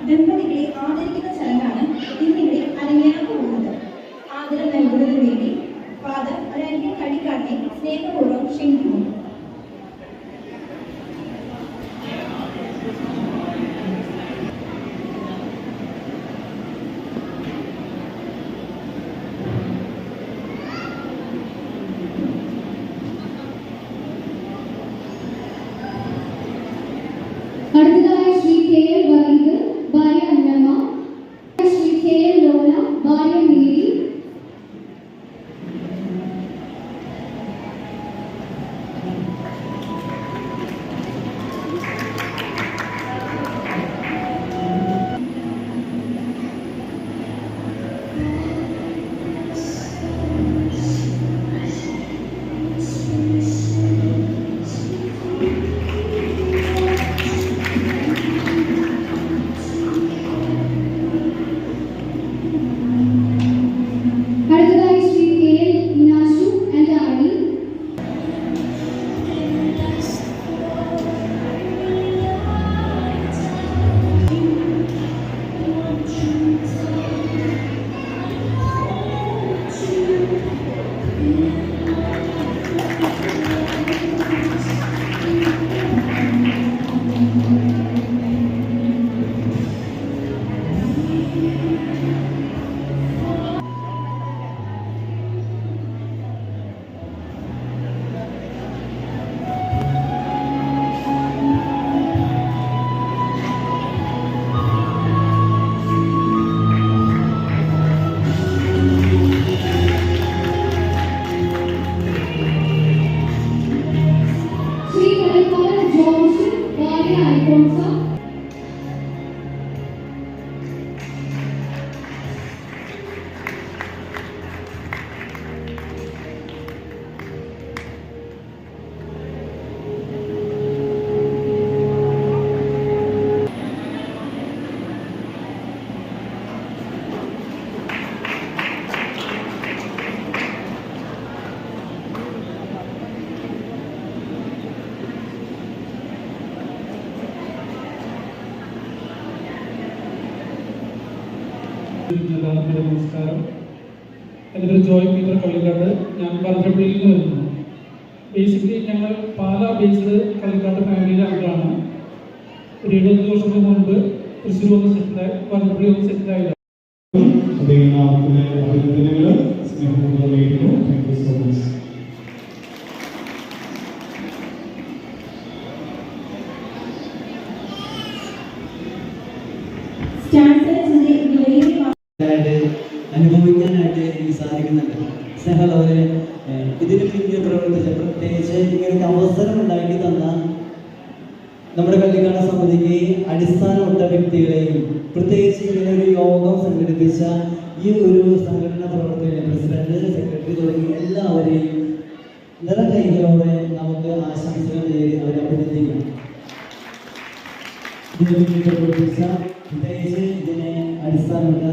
ദമ്പതികളെ ആദരിക്കുന്ന ചടങ്ങാണ് ഇന്നിവിടെ അരങ്ങേറാൻ പോകുന്നത്. ആദരം നൽകുന്നതിന് വേണ്ടി ഫാദർ ഒരൽവിൻ കടിക്കാട്ടിനെ സ്നേഹപൂർവ്വം ക്ഷണിക്കുന്നു. അടുത്തതായി ശ്രീ കെ എൽ വറീദ് ഭാര്യ അന്നമ്മ, ശ്രീ കെ എൽ ലോല ഭാര്യ മേരി, നമസ്കാരം. എൻ്റെ പേര് ജോയ് പീറ്റർ കള്ളിക്കാട്ട്. ഞാൻ കാഞ്ഞിരപ്പള്ളിയിൽ നിന്ന് വരുന്നു. ബേസിക്കലി ഞങ്ങൾ പാലാ ബേസ്ഡ് കള്ളിക്കാട്ട് ഫാമിലിയിലെ അംഗങ്ങളാണ്. ഒരു 70 വർഷത്തിന് മുൻപ് തൃശ്ശൂർ വന്ന് സെറ്റിലായി, കാഞ്ഞിരപ്പള്ളി വന്ന് സെറ്റിലായില്ല. അനുഭവിക്കാനായിട്ട് എനിക്ക് സാധിക്കുന്നുണ്ട്. സ്നേഹമുള്ളവരെ, ഇതിന് പിന്നിൽ പ്രവർത്തിച്ച, പ്രത്യേകിച്ച് ഇങ്ങനൊരു അവസരം ഉണ്ടാക്കി തന്ന നമ്മുടെ കള്ളിക്കാട് സമിതിക്ക് അടിസ്ഥാനമുള്ള വ്യക്തികളെയും, പ്രത്യേകിച്ച് ഇങ്ങനെ ഒരു യോഗം സംഘടിപ്പിച്ച ഈ ഒരു സംഘടന പ്രവർത്തകരെ, പ്രസിഡന്റ്, സെക്രട്ടറി തുടങ്ങി എല്ലാവരെയും നിറകൈകളോടെ നമുക്ക് ആശംസകൾ നേടി അവരെ അഭിനന്ദിക്കാം. ഇതിന് പിന്നിൽ പ്രവർത്തിച്ച, പ്രത്യേകിച്ച് ഇതിനെ അടിസ്ഥാനമുള്ള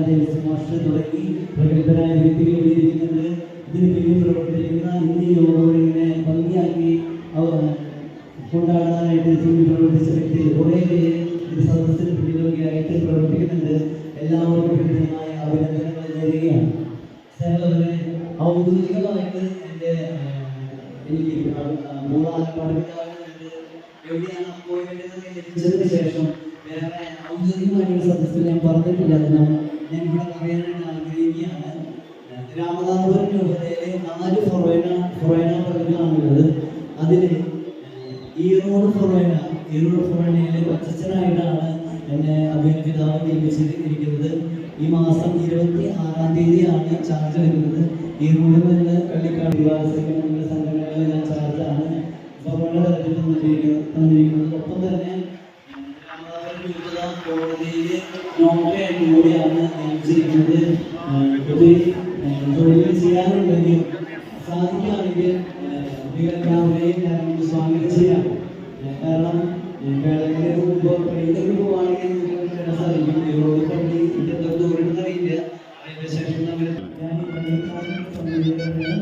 മാസ്റ്റർ തുടങ്ങി പ്രഗത്ഭരായ വ്യക്തികൾ ഇവിടെ ഇരിക്കുന്നുണ്ട്. ഇതിന് പിന്നിൽ പ്രവർത്തിക്കുന്ന ഇന്ത്യ യോഗം ഇങ്ങനെ ഭംഗിയാക്കി കൊണ്ടാടാനായിട്ട് പിന്നിൽ പ്രവർത്തിച്ച വ്യക്തികൾ കുറേ പേര് ഇത് സദസ്സിന് പിന്നിലൊക്കെ ആയിട്ട് പ്രവർത്തിക്കുന്നുണ്ട്. എല്ലാവർക്കും കൃത്യമായ അഭിനന്ദനങ്ങൾ നേരുകയാണ്. സ്നേഹമുള്ളവരെ, ഔദ്യോഗികമായിട്ട് എൻ്റെ എനിക്ക് എവിടെയാണ് അപ്പോയിൻമെന്റ് ലഭിച്ചതിന് ശേഷം വേറെ ഔദ്യോഗികമായിട്ടുള്ള സദസ്സിൽ ഞാൻ പറഞ്ഞിട്ടില്ല. അതിനാൽ ഞാൻ ഇവിടെ പറയാനായിട്ട് ആഗ്രഹിക്കുകയാണ്. രാമനാഥപുരം രൂപതയിലെ 4 ഫൊറോന പള്ളികളാണുള്ളത്. അതിൽ ഈറോഡ് ഫൊറോനയിലെ കൊച്ചച്ഛനായിട്ടാണ് എന്നെ അഭിനന്ദിതാവ് നിയമിച്ചിരിക്കുന്നത്. ഈ മാസം 26-ാം തീയതിയാണ് ചാർജ് എടുക്കുന്നത്. ഈറോഡിൽ നിന്ന് കള്ളിക്കാട് വിവാഹ സംഘടനകളിലെ ഞാൻ ചാർജാണ്. ഫൊറോന തലത്തിൽ തന്നിരിക്കുന്നത്. ഒപ്പം തന്നെ കോടതിയിൽ നോട്ടയായിട്ട് കൂടിയാണ് നിയമിച്ചിരിക്കുന്നത്. ജോലികൾ ചെയ്യാനുണ്ടെങ്കിൽ സാധിക്കുകയാണെങ്കിൽ എല്ലാവരെയും ഞാൻ സ്വാഗതം ചെയ്യാം. കാരണം വേളകളിൽ മുമ്പ് ട്രെയിനിൽ പോവുകയാണെങ്കിൽ നിങ്ങൾക്ക് സാധിക്കും. ഇവരോട് പള്ളി ഇതൊക്കെ ദൂരന്നറിയില്ല. അതിൻ്റെ ശേഷം നമ്മൾ ഞാൻ ഈ പള്ളിക്കാരൻ സംവിധാനം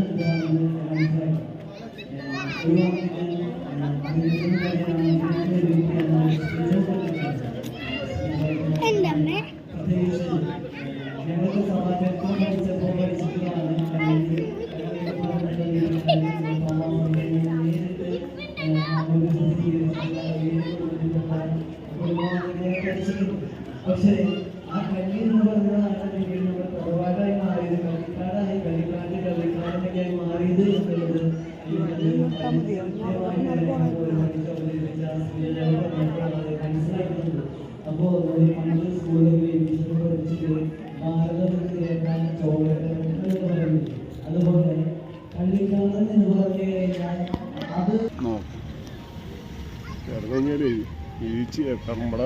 പറഞ്ഞാലേ ഈ നമ്മുടെ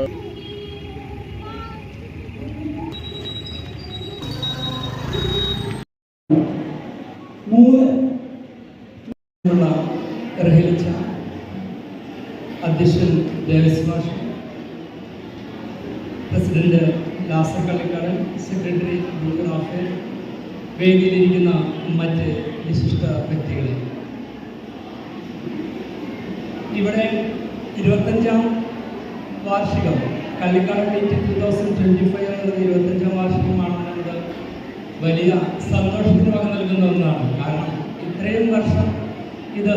അധ്യക്ഷൻ ദേവസ്വം മാഷ്, പ്രസിഡന്റ് ലാസർ കള്ളിക്കാടൻ, സെക്രട്ടറി റാഫേൽ, വേദിയിലിരിക്കുന്ന മറ്റ് വിശിഷ്ട വ്യക്തികളെ, ഇവിടെ 25ാം വാർഷികം കള്ളിക്കാട് മീറ്റ് 2025 എന്നുള്ളത് 25ാം വാർഷികമാണെന്നത് വലിയ സന്തോഷത്തിന് വക നൽകുന്ന ഒന്നാണ്. കാരണം ഇത്രയും വർഷം ഇത്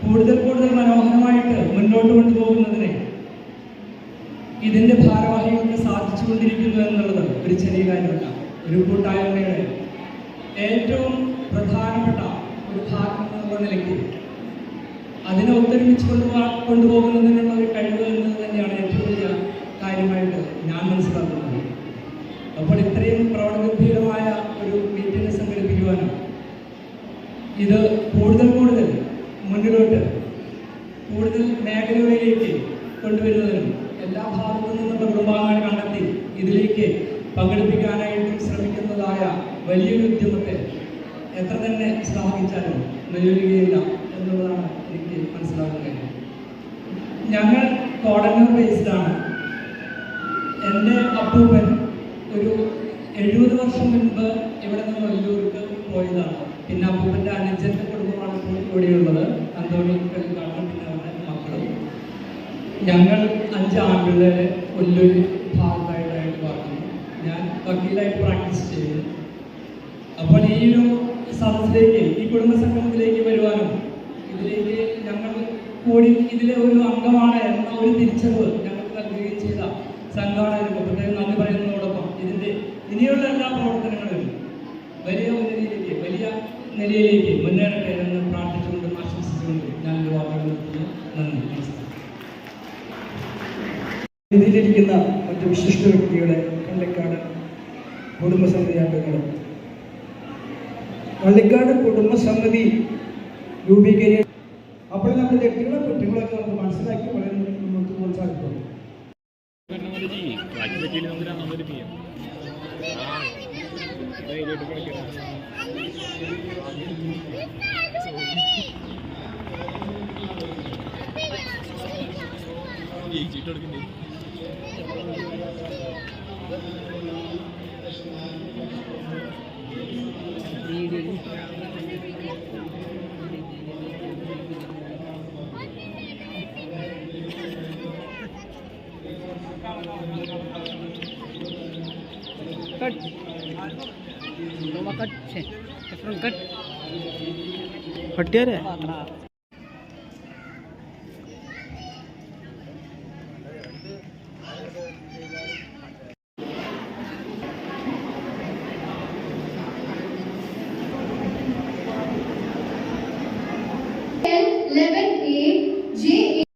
കൂടുതൽ മനോഹരമായിട്ട് മുന്നോട്ട് കൊണ്ടുപോകുന്നതിന് ഇതിൻ്റെ ഭാരവാഹികൾക്ക് സാധിച്ചുകൊണ്ടിരിക്കുന്നു എന്നുള്ളത് ഒരു ചെറിയ കാര്യമല്ല. ഒരു കൂട്ടായ്മയുടെ ഏറ്റവും പ്രധാനപ്പെട്ട ഒരു ഭാഗം എന്നുള്ള നിലയ്ക്ക് അതിനെ ഒത്തൊരുമിച്ച് കൊണ്ടുപോകുന്നതിനുള്ള ഒരു കഴിവ് എന്നത് തന്നെയാണ് ഏറ്റവും വലിയ കാര്യമായിട്ട് ഞാൻ മനസ്സിലാക്കുന്നത്. അപ്പോൾ ഇത്രയും പ്രൗഢഗംഭീരമായ ഒരു മീറ്റിംഗ് സംഘടിപ്പിക്കുവാനും ഇത് കൂടുതൽ മുന്നിലോട്ട് കൂടുതൽ മേഖലകളിലേക്ക് കൊണ്ടുവരുന്നതിനും എല്ലാ ഭാഗത്തു നിന്നുള്ള കുടുംബാംഗങ്ങളെ കണ്ടെത്തി ഇതിലേക്ക് പങ്കെടുപ്പിക്കാനായിട്ടും ശ്രമിക്കുന്നതായ വലിയൊരു ഉദ്യമത്തെ എത്ര തന്നെ ശ്ലാഘിച്ചാലും നിലവിലുകയില്ല എന്നുള്ളതാണ് എനിക്ക് മനസ്സിലാക്കുന്നത്. ഞങ്ങൾ കോടന്നൂർ ബേസ്ഡാണ്. എൻ്റെ അപ്പൂപ്പൻ ഒരു 70 വർഷം മുൻപ് ഇവിടെ നിന്ന് വല്ലൂർക്ക് പോയതാണ്. പിന്നെ അപ്പൂപ്പൻ്റെ അനുജൻ്റെ കുടുംബമാണ് ഇപ്പോൾ ഇവിടെയുള്ളത്, അന്തോണി കള്ളിക്കാടനും പിന്നെ അവരുടെ മക്കളും. ഞങ്ങൾ 5 ആൺപിള്ളേരെ കൊല്ലൂര് ഭാഗത്തായിട്ട് വളർത്തുന്നു. ഞാൻ വക്കീലായിട്ട് പ്രാക്ടീസ് ചെയ്യുന്നു. അപ്പോൾ ഈ ഒരു സദസ്സിലേക്ക്, ഈ കുടുംബ സംഗമത്തിലേക്ക് വരുവാനും ഇതിലേക്ക് ഞങ്ങൾ കൂടി ഇതിലെ ഒരു അംഗമാണ് എന്ന ഒരു തിരിച്ചറിവ് ഞങ്ങൾക്ക് നൽകുകയും ചെയ്ത സംഘാടകർക്ക് പ്രത്യേകം നന്ദി പറയുന്നതോടൊപ്പം ഇതിൻ്റെ ഇനിയുള്ള എല്ലാ പ്രവർത്തനങ്ങളും വലിയ നിലയിലേക്ക് മുന്നേറട്ടെ എന്ന് പ്രാർത്ഥിച്ചുകൊണ്ടും ആശംസിച്ചുകൊണ്ടും ഞാൻ വാക്കുകൾ നിർത്തുന്നു. നന്ദി, നമസ്കാരം. ഇതിലിരിക്കുന്ന മറ്റ് വിശിഷ്ട വ്യക്തികളെ, കള്ളിക്കാട് കുടുംബസമിതി അംഗങ്ങളും, കള്ളിക്കാട് കുടുംബസമിതി രൂപീകരിക്കുക. അപ്പോൾ നമ്മുടെ വ്യക്തികളെ കുട്ടികളൊക്കെ നമുക്ക് മനസ്സിലാക്കി വളരെ മുന്നോട്ട് പോകാൻ സാധിക്കും. പട്ടിയാരെ L 11